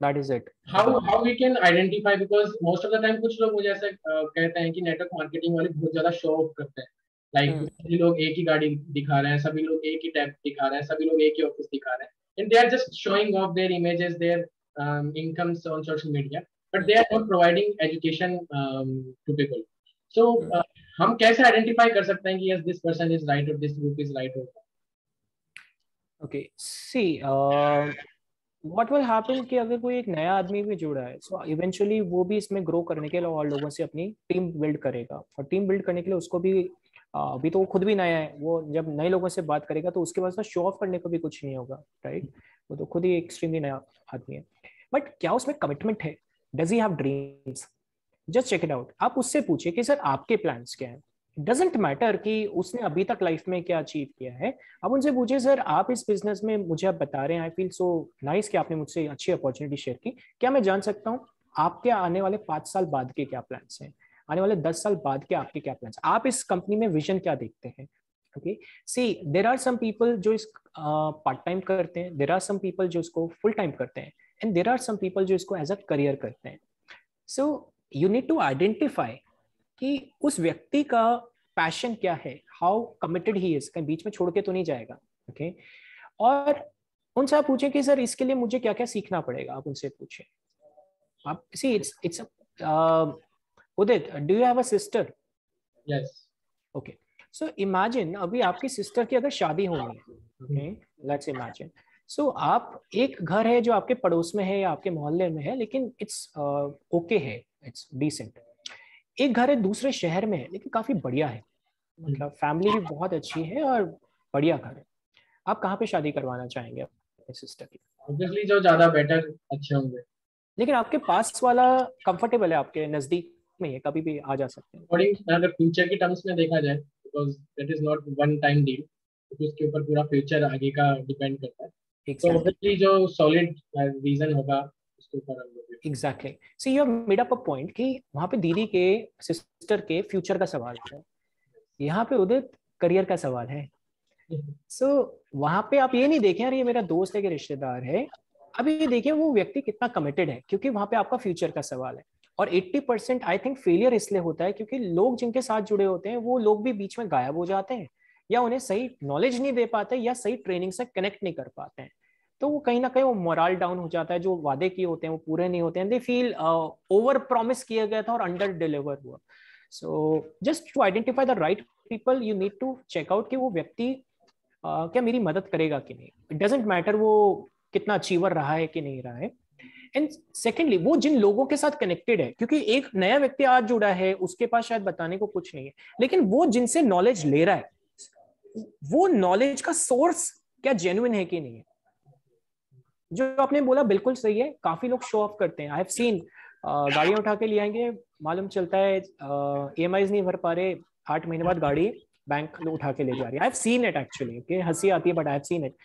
S2: that is it.
S1: How we can identify, because most of the time कुछ लोग मुझे ऐसा कहते हैं कि network marketing वाले बहुत ज्यादा शो ऑफ करते हैं. लाइक सभी लोग एक ही गाड़ी दिखा रहे हैं, सभी लोग एक ही टैब दिखा रहे हैं, सभी लोग एक ही ऑफिस दिखा रहे हैं, and they are just showing off their images, their incomes on social media, but they are not providing education to people. So हम कैसे आइडेंटिफाई कर सकते हैं कि yes, this person is right or this group is right or wrong?
S2: Okay, see, what will happen कि अगर कोई एक नया आदमी भी जुड़ा है, so eventually वो भी इसमें ग्रो करने के लिए और लोगों से अपनी टीम बिल्ड करेगा, और टीम बिल्ड करने के लिए उसको भी अभी तो वो खुद भी नया है, वो जब नए लोगों से बात करेगा तो उसके पास ना शो ऑफ करने को भी कुछ नहीं होगा, राइट? वो तो खुद ही एक्सट्रीमली नया आदमी है. बट क्या उसमें कमिटमेंट है? Does he have dreams? Just check it out. आप उससे पूछिए कि सर आपके प्लान्स क्या हैं. डजेंट मैटर कि उसने अभी तक लाइफ में क्या अचीव किया है. आप उनसे पूछिए, सर आप इस बिजनेस में मुझे आप बता रहे हैं, आई फील सो नाइस कि आपने मुझसे अच्छी अपॉर्चुनिटी शेयर की. क्या मैं जान सकता हूँ आपके आने वाले 5 साल बाद के क्या प्लान्स हैं? आने वाले 10 साल बाद के आपके क्या प्लान्स? आप इस कंपनी में विजन क्या देखते हैं? Okay, see there are some people जो इस पार्ट टाइम करते हैं, देर आर सम पीपल जो इसको फुल टाइम करते हैं, and there are some people जो इसको एज अ करियर करते हैं. So you need to identify कि उस व्यक्ति का पैशन क्या है, हाउ कमिटेड ही इज, कहीं बीच में छोड़ के तो नहीं जाएगा. ओके, और उनसे आप पूछें कि सर इसके लिए मुझे क्या क्या सीखना पड़ेगा. आप उनसे पूछें. आप see it's Udit, do you have a sister?
S1: Yes.
S2: Okay, so imagine अभी आपकी सिस्टर की अगर शादी होनी है. Okay, let's imagine. सो आप, एक घर है जो आपके पड़ोस में है या आपके मोहल्ले में है, लेकिन इट्स ओके है, इट्स डिसेंट. एक घर है दूसरे शहर में है, लेकिन काफी बढ़िया है, मतलब फैमिली भी बहुत अच्छी है और बढ़िया घर है. आप कहाँ पे शादी करवाना चाहेंगे अपने सिस्टर की?
S1: ऑब्वियसली जो ज्यादा बेटर अच्छे होंगे.
S2: लेकिन आपके पास वाला कंफर्टेबल है, आपके नजदीक में है, कभी भी आ जा सकते हैं.
S1: अकॉर्डिंग अगर फ्यूचर की टर्म्स में देखा जाए, because that is not one time deal, क्योंकि उसके ऊपर पूरा फ्यूचर आगे का डिपेंड करता है. तो ऑब्वियसली जो सॉलिड रीजन होगा उसके ऊपर हम लोग.
S2: Exactly. See you have made up a point कि वहां पे दीदी के, सिस्टर के फ्यूचर का सवाल है, यहाँ पे उदित करियर का सवाल है. सो वहां पे आप ये नहीं देखें यार ये मेरा दोस्त है कि रिश्तेदार है, अभी ये देखें वो व्यक्ति कितना कमिटेड है, क्योंकि वहां पे आपका फ्यूचर का सवाल है. और 80% आई थिंक फेलियर इसलिए होता है क्योंकि लोग जिनके साथ जुड़े होते हैं वो लोग भी बीच में गायब हो जाते हैं, या उन्हें सही नॉलेज नहीं दे पाते, या सही ट्रेनिंग से कनेक्ट नहीं कर पाते हैं. तो वो कहीं ना कहीं वो मोरल डाउन हो जाता है, जो वादे किए होते हैं वो पूरे नहीं होते हैं. दे फील ओवर प्रॉमिस किया गया था और अंडर डिलीवर हुआ. So just to identify the right people you need to check out कि वो व्यक्ति क्या मेरी मदद करेगा कि नहीं. इट डजेंट मैटर वो कितना अचीवर रहा है कि नहीं रहा है. एंड सेकेंडली वो जिन लोगों के साथ कनेक्टेड है, क्योंकि एक नया व्यक्ति आज जुड़ा है, उसके पास शायद बताने को कुछ नहीं है, लेकिन वो जिनसे नॉलेज ले रहा है वो नॉलेज का सोर्स क्या जेन्युइन है कि नहीं है. जो आपने बोला बिल्कुल सही है, काफी लोग शो ऑफ करते हैं. आई हैव सीन, गाड़ियां उठा के ले आएंगे, मालूम चलता है EMIs नहीं भर पा रहे, 8 महीने बाद गाड़ी बैंक उठा के ले जा रही है. I have seen it actually. Okay, हंसी आती है but I have seen it.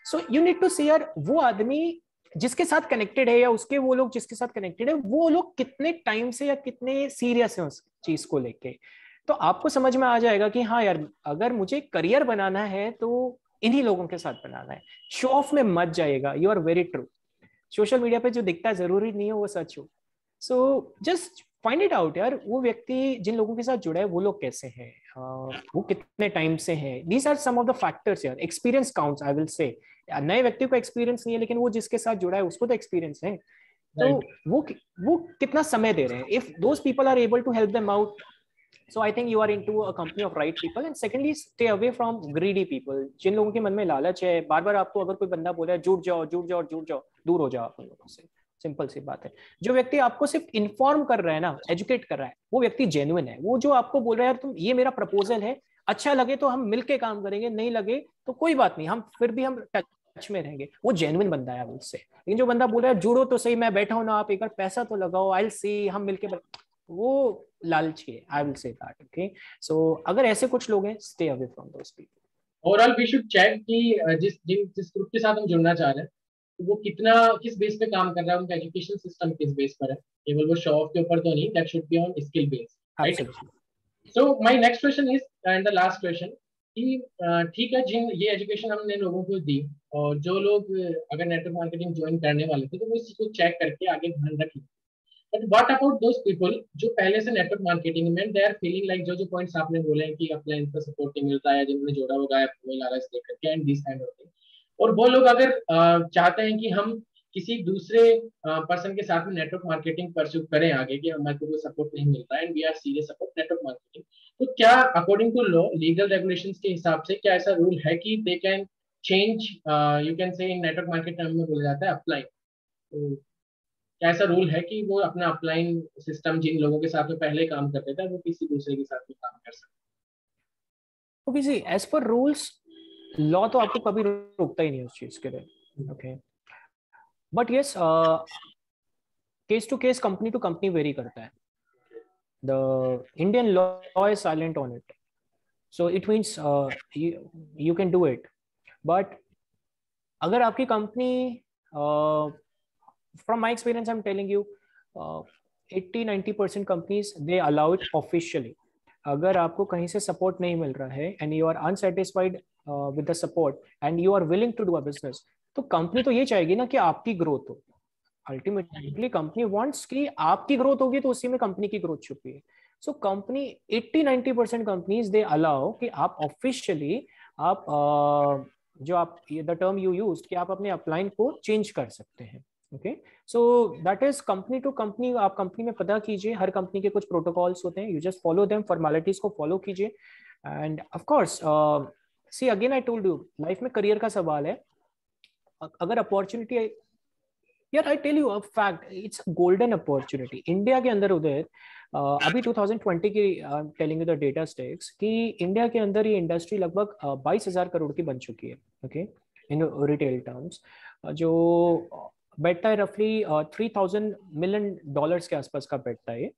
S2: So you need to see यार वो आदमी जिसके साथ कनेक्टेड है, या उसके वो लोग जिसके साथ कनेक्टेड है, वो लोग कितने टाइम से या कितने सीरियस है उस चीज को लेके. तो आपको समझ में आ जाएगा कि हाँ यार अगर मुझे करियर बनाना है तो इन्हीं लोगों के साथ बनाना है. शो ऑफ में मत जाएगा. You are very true. Social media पे जो दिखता है जरूरी नहीं है वो सच हो. So just find it out यार वो व्यक्ति जिन लोगों के साथ जुड़ा है वो लोग कैसे हैं, वो कितने टाइम से हैं. These are some of the factors यार. Experience counts, I will say. नए व्यक्ति को एक्सपीरियंस नहीं है, लेकिन वो जिसके साथ जुड़ा है उसको तो एक्सपीरियंस है. तो वो कितना समय दे रहे हैं. If those people are able to help them out, So I think you are into a company of right people, and secondly, stay away from greedy people. जिन लोगों के मन में लालच है, बार बार आपको अगर कोई बंदा बोल रहा है जुट जाओ जुट जाओ जुट जाओ, दूर हो जाओ आप उन लोगों से. सिंपल सी बात है. जो व्यक्ति आपको सिर्फ इन्फॉर्म कर रहा है ना, एजुकेट कर रहा है, वो व्यक्ति जेन्युइन है. वो जो आपको बोल रहा है यार तुम, ये मेरा प्रपोजल है, अच्छा लगे तो हम मिलके काम करेंगे, नहीं लगे तो कोई बात नहीं, हम फिर भी हम टच में रहेंगे, वो जेन्युइन बंदा है उससे. लेकिन जो बंदा बोल रहा है जुड़ो तो सही, मैं बैठा हूं ना, आप एक बार पैसा तो लगाओ, आई विल सी, हम मिलके, वो लालची है. I will say that. Okay, so अगर ऐसे कुछ लोग हैं, stay away from those people.
S1: Overall we should check कि जिस ग्रुप के साथ हम जुड़ना चाह रहे हैं तो वो कितना, किस बेस पे काम कर रहा है, उनका एजुकेशन सिस्टम किस बेस पर है, केवल वो शो ऑफ के ऊपर तो नहीं. That should be on skill base, right? So my next question is, and the last question, कि ठीक है, जिन ये एजुकेशन हमने लोगों को दी, और जो लोग अगर नेटवर्क मार्केटिंग ज्वाइन करने वाले थे तो वो इसी को चेक करके आगे ध्यान रखें. But what about those people जो पहले से नेटवर्क मार्केटिंग में, दे आर फीलिंग लाइक, जो जो पॉइंट्स आपने बोले हैं कि अपलाइन का सपोर्ट नहीं मिलता है, जिन्होंने जोड़ा वो गायब हो गया लालच देख करके, and this kind of thing. और वो लोग अगर चाहते हैं कि हम किसी दूसरे पर्सन के साथ में नेटवर्क मार्केटिंग परस्यू करें आगे, कि हमारे को कोई सपोर्ट नहीं मिलता है and we are serious about network marketing, तो क्या according to law, legal regulations के हिसाब से क्या ऐसा रूल है कि they can change, you can say in network marketing में बोला जाता है अपलाइन, तो क्या ऐसा रूल है कि वो अपना अपलाइन सिस्टम जिन लोगों के साथ में पहले काम करते थे वो किसी दूसरे के साथ में काम कर सकते?
S2: ओके, सी एज पर रूल्स, लॉ तो आपको कभी रोकता ही नहीं उस चीज के लिए. Okay, but yes, case to case, company to company vary करता है. The Indian law is silent on it, so it means you can do it. But अगर आपकी company, from my experience I'm telling you, 80-90% companies they allow it officially. अगर आपको कहीं से support नहीं मिल रहा है and you are unsatisfied with the support and you are willing to do a business, तो कंपनी तो ये चाहेगी ना कि आपकी ग्रोथ हो. अल्टीमेटली कंपनी वांट्स कि आपकी ग्रोथ होगी, तो उसी में कंपनी की ग्रोथ छुपी है. So company 80-90% companies they allow कि आप ऑफिशियली, आप जो आप द टर्म यू यूज्ड कि आप अपने अपलाइन को चेंज कर सकते हैं. Okay, so that is company to company. आप कंपनी में पता कीजिए, हर कंपनी के कुछ प्रोटोकॉल्स होते हैं, you just follow them, formalities को फॉलो कीजिए. And of course, see again I told you, life में करियर का सवाल है. अगर अपॉर्चुनिटी, यार I tell you a fact, it's golden opportunity India के अंदर. उधर अभी 2020 की telling you the data stakes कि इंडिया के अंदर ये इंडस्ट्री लगभग 22,000 करोड़ की बन चुकी है. ओके, इन रिटेल टर्म्स, जो बैठता है रफली $3,000 मिलियन के आसपास का बैठता है.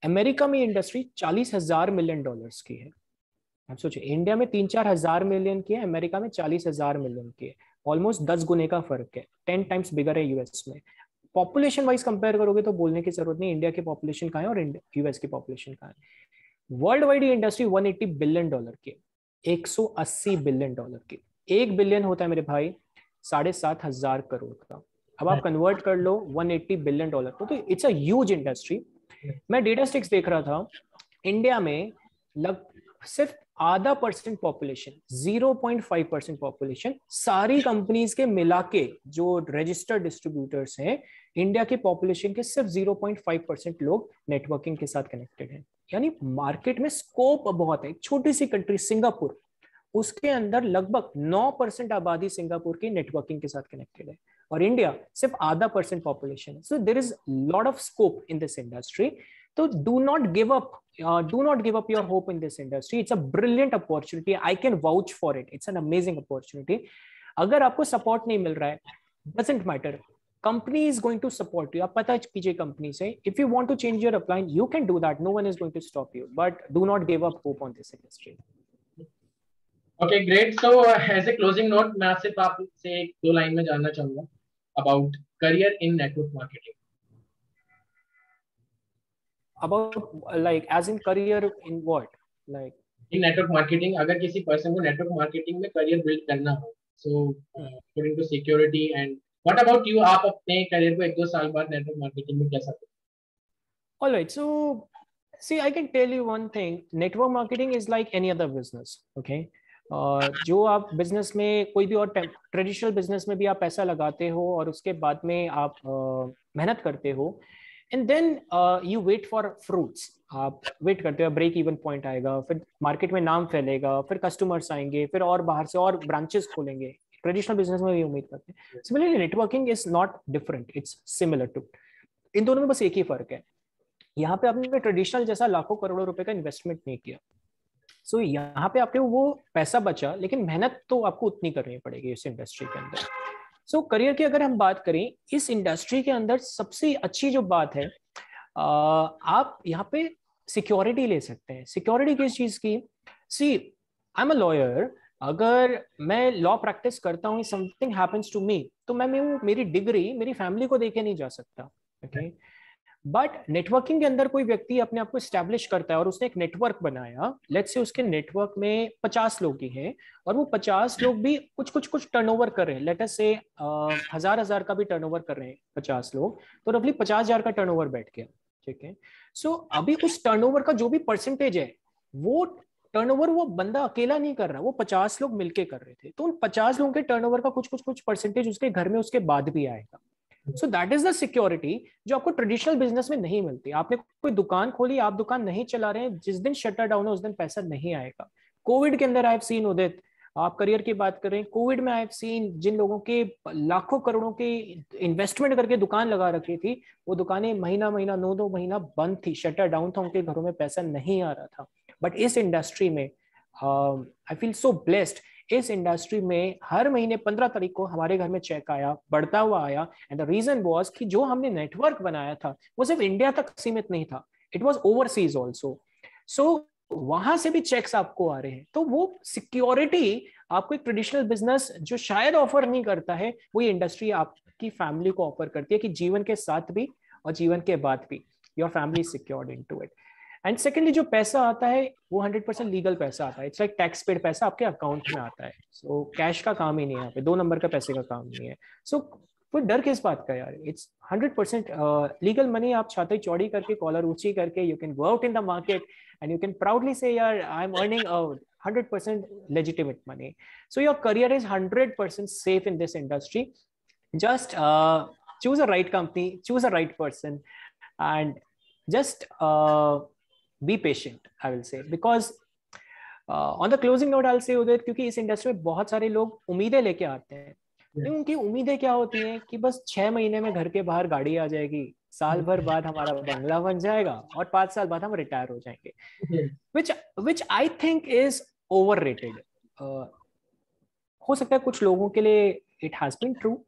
S2: अमेरिका में इंडस्ट्री $40,000 मिलियन की है. आप सोचिए, इंडिया में 3-4 हजार मिलियन की है, अमेरिका में 40,000 मिलियन की है. ऑलमोस्ट 10 गुने का फर्क है. 10 टाइम्स बिगर है यूएस में. पॉपुलेशन वाइज कंपेयर करोगे तो बोलने की जरूरत नहीं, इंडिया की पॉपुलेशन कहाँ है और यूएस की पॉपुलेशन कहाँ है. वर्ल्ड वाइड इंडस्ट्री $180 बिलियन की, $180 बिलियन की. 1 बिलियन होता है मेरे भाई 7,500 करोड़ का. अब आप कन्वर्ट कर लो $180 बिलियन को, तो इट्स अ ह्यूज इंडस्ट्री. मैं डेटा स्टिक्स देख रहा था, इंडिया में सिर्फ आधा परसेंट पॉपुलेशन, 0.5% पॉपुलेशन, सारी कंपनीज के मिला के जो रजिस्टर्ड डिस्ट्रीब्यूटर्स हैं, इंडिया के पॉपुलेशन के सिर्फ 0.5% लोग नेटवर्किंग के साथ कनेक्टेड हैं. यानी मार्केट में स्कोप बहुत है. एक छोटी सी कंट्री सिंगापुर, उसके अंदर लगभग 9% आबादी सिंगापुर की नेटवर्किंग के साथ कनेक्टेड है, और इंडिया सिर्फ आधा परसेंट पॉपुलेशन है. So there is lot of scope in this industry. तो do not give up your hope in this industry. It's a brilliant opportunity. I can vouch for it. It's an amazing opportunity. अगर आपको support नहीं मिल रहा है, doesn't matter. Company is going to support you. आप पता कीजिए company से. If you want to change your upline, you can do that. No one is going to stop you. But do not give up hope on this industry.
S1: Okay, great. So as a closing note, मैं सिर्फ आपसे एक दो line में जानना चाहूंगा about career in network marketing.
S2: About like as in career in what? Like
S1: in network marketing, अगर किसी पर्सन को नेटवर्क मार्केटिंग में करियर बिल्ड करना हो, so according to security, and what about you, आप अपने करियर को 1-2 साल बाद नेटवर्क मार्केटिंग में कैसा करें?
S2: All right, so see, I can tell you one thing. Network marketing is like any other business. Okay, जो आप बिजनेस में, कोई भी और ट्रेडिशनल बिजनेस में भी आप पैसा लगाते हो और उसके बाद में आप मेहनत करते हो, and then you wait for fruits. आप वेट करते हो, ब्रेक इवन पॉइंट आएगा, फिर मार्केट में नाम फैलेगा, फिर कस्टमर्स आएंगे, फिर और बाहर से और ब्रांचेस खोलेंगे। ट्रेडिशनल बिजनेस में भी उम्मीद करते हैं। Similarly networking is not different, it's similar to. इन दोनों में बस एक ही फर्क है, यहाँ पे आपने ट्रेडिशनल जैसा लाखों करोड़ों रुपए का इन्वेस्टमेंट नहीं किया। सो यहाँ पे आपके वो पैसा बचा, लेकिन मेहनत तो आपको उतनी करनी पड़ेगी इस इंडस्ट्री के अंदर। सो करियर की अगर हम बात करें, इस इंडस्ट्री के अंदर सबसे अच्छी जो बात है, आप यहाँ पे सिक्योरिटी ले सकते हैं। सिक्योरिटी किस चीज की? सी, आई एम अ लॉयर, अगर मैं लॉ प्रैक्टिस करता हूँ, समथिंग हैपेंस टू मी, तो मैं मेरी डिग्री मेरी फैमिली को देके नहीं जा सकता। ओके, बट नेटवर्किंग के अंदर कोई व्यक्ति अपने आप को स्टैब्लिश करता है और उसने एक नेटवर्क बनाया, लेट्स से उसके नेटवर्क में 50 लोग ही हैं, और वो 50 लोग भी कुछ टर्नओवर कर रहे हैं, लेट अस से 1000 का भी टर्नओवर कर रहे हैं 50 लोग, तो रफली 50,000 का टर्नओवर बैठ गया। ठीक है, सो अभी उस टर्नओवर का जो भी परसेंटेज है, वो टर्नओवर वो बंदा अकेला नहीं कर रहा, वो 50 लोग मिलके कर रहे थे, तो उन 50 लोगों के टर्नओवर का कुछ परसेंटेज उसके घर में उसके बाद भी आएगा। सो दैट इज द सिक्योरिटी जो आपको ट्रेडिशनल बिजनेस में नहीं मिलती। आपने कोई दुकान खोली, आप दुकान नहीं चला रहे हैं, जिस दिन शटर डाउन है उस दिन पैसा नहीं आएगा। कोविड के अंदर आई हैव सीन उदित, आप करियर की बात करें, कोविड में आई हैव सीन जिन लोगों के लाखों करोड़ों के इन्वेस्टमेंट करके दुकान लगा रखी थी, वो दुकानें महीना महीना 9 महीना बंद थी, शटर डाउन था, उनके घरों में पैसा नहीं आ रहा था। बट इस इंडस्ट्री में आई फील सो ब्लेस्ड, इस इंडस्ट्री में हर महीने 15 तारीख को हमारे घर में चेक आया, बढ़ता हुआ आया। एंड द रीजन वाज कि जो हमने नेटवर्क बनाया था वो सिर्फ इंडिया तक सीमित नहीं था, इट वाज ओवरसीज आल्सो। सो वहां से भी चेक्स आपको आ रहे हैं, तो वो सिक्योरिटी आपको एक ट्रेडिशनल बिजनेस जो शायद ऑफर नहीं करता है, वो ये इंडस्ट्री आपकी फैमिली को ऑफर करती है कि जीवन के साथ भी और जीवन के बाद भी your family secured into it. And secondly, जो पैसा आता है वो 100% लीगल पैसा आता है, इट्स लाइक टैक्स पेड पैसा आपके अकाउंट में आता है। सो कैश का काम ही नहीं है यहाँ पे, 2 नंबर का पैसे का काम नहीं है। सो कोई डर किस बात का यार, इट्स 100% लीगल मनी। आप छाती चौड़ी करके, कॉलर ऊंची करके, you can go out in the market and you can proudly say यार I am earning 100% legitimate money. So your career is 100% safe in this industry. Just choose a right company, choose a right person, and just be patient, I will say, because on the closing note I'll say उधर, क्योंकि इस industry में बहुत सारे लोग उम्मीदें लेके आते हैं। उनकी उम्मीदें क्या होती हैं कि बस 6 महीने में घर के बाहर गाड़ी आ जाएगी, साल भर बाद हमारा बंगला बन जाएगा और 5 साल बाद हम रिटायर हो जाएंगे, which I think is overrated. हो सकता है कुछ लोगों के लिए it has been true,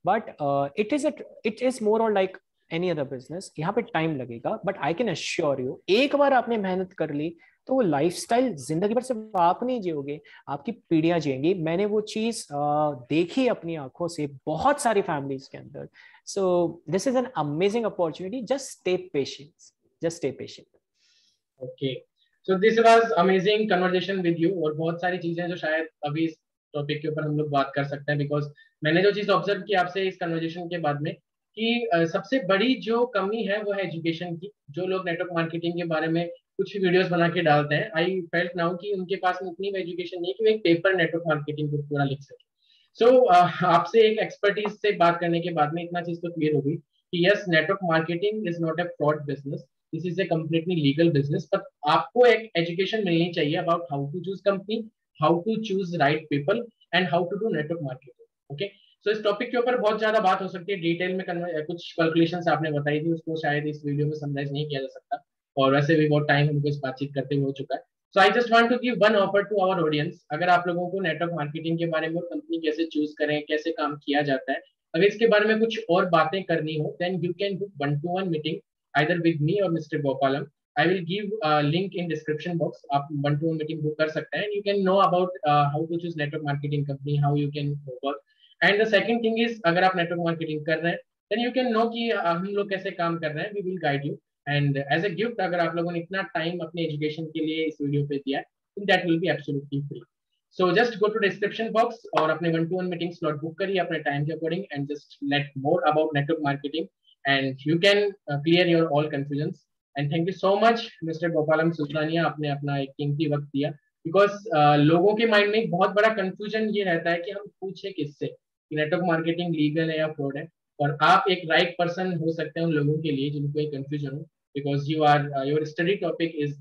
S2: but it is more or like any other business. यहाँ पे टाइम लगेगा, but I can assure you, एक बार आपने मेहनत कर ली तो वो लाइफस्टाइल जिंदगी भर सिर्फ आप नहीं जियोगे, आपकी पीढ़ियां जिएंगी। मैंने वो चीज देखी अपनी आंखों से बहुत सारी फैमिलीज के अंदर। So this is an amazing opportunity, just stay patient, just stay patient.
S1: Okay, so this was amazing conversation with you, और बहुत सारी चीजें जो शायद अभी इस टॉपिक के ऊपर हम लोग बात कर सकते हैं, बिकॉज मैंने जो चीज ऑब्जर्व की आपसे इस कन्वर्सेशन के बाद में कि सबसे बड़ी जो कमी है वो है एजुकेशन की। जो लोग नेटवर्क मार्केटिंग के बारे में कुछ वीडियोस बना के डालते हैं, आई फेल्ट नाउ कि उनके पास में इतनी एजुकेशन नहीं है कि वो एक पेपर नेटवर्क मार्केटिंग को पूरा लिख सके। सो आपसे एक एक्सपर्टीज से बात करने के बाद में इतना चीज तो क्लियर हो गई कि yes, network marketing is not a fraud business, this is a completely legal business, but आपको एक एजुकेशन मिलनी चाहिए about how to choose company, how to choose right people and how to do network marketing. Okay, so इस topic के ऊपर बहुत ज्यादा बात हो सकती है, डिटेल में कुछ कैलकुलेशंस आपने बताई थी, उसको शायद इस वीडियो में समराइज नहीं किया जा सकता, और वैसे भी बहुत टाइम हमको इस बातचीत करते हुए हो चुका है। So I just want to give one offer to our audience. अगर आप लोगों को नेटवर्क मार्केटिंग के बारे में, कंपनी कैसे चूज करें, कैसे काम किया जाता है, अगर इसके बारे में कुछ और बातें करनी हो, then you can book 1-to-1 meeting either with me or Mr. Gopalam. I will give a link in description box. आप 1-to-1 मीटिंग बुक कर सकते हैं, you can know about how to choose network marketing company, how you can work. And the second thing is, अगर आप network marketing कर रहे हैं, then you can know कि हम लोग कैसे काम कर रहे हैं, we will guide you. And as a gift, अगर आप लोगों ने इतना टाइम अपने एजुकेशन के लिए इस वीडियो पे दिया है, then that will be absolutely free. So just go to description box और अपने 1-to-1 मीटिंग स्लॉट बुक करिए अपने टाइम के according, and just let more about network marketing and you can clear your all confusions. And thank you so much Mr. Gopalam Sultania, आपने अपना एक कीमती वक्त दिया, because लोगों के माइंड में एक बहुत बड़ा कंफ्यूजन ये रहता है कि हम पूछे किससे कि नेटवर्क मार्केटिंग लीगल है या फ्रॉड है। और आप एक राइट पर्सन हो सकते हैं उन लोगों के लिए जिनको एक कंफ्यूजन हो, because your study topic is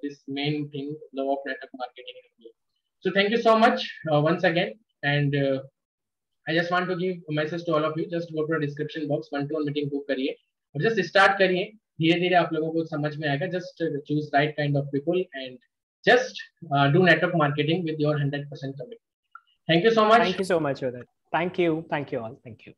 S1: this main thing, law of network marketing. So thank you so much once again, and I just want to give a message to all of you. Just go to the description box, 1-to-1 meeting book करिए और just start करिए। धीरे धीरे आप लोगों को समझ में आएगा। Just choose right kind of people and just do network marketing with your 100% commitment. Thank you so much.
S2: Thank you so much, Udit. Thank you all. Thank you.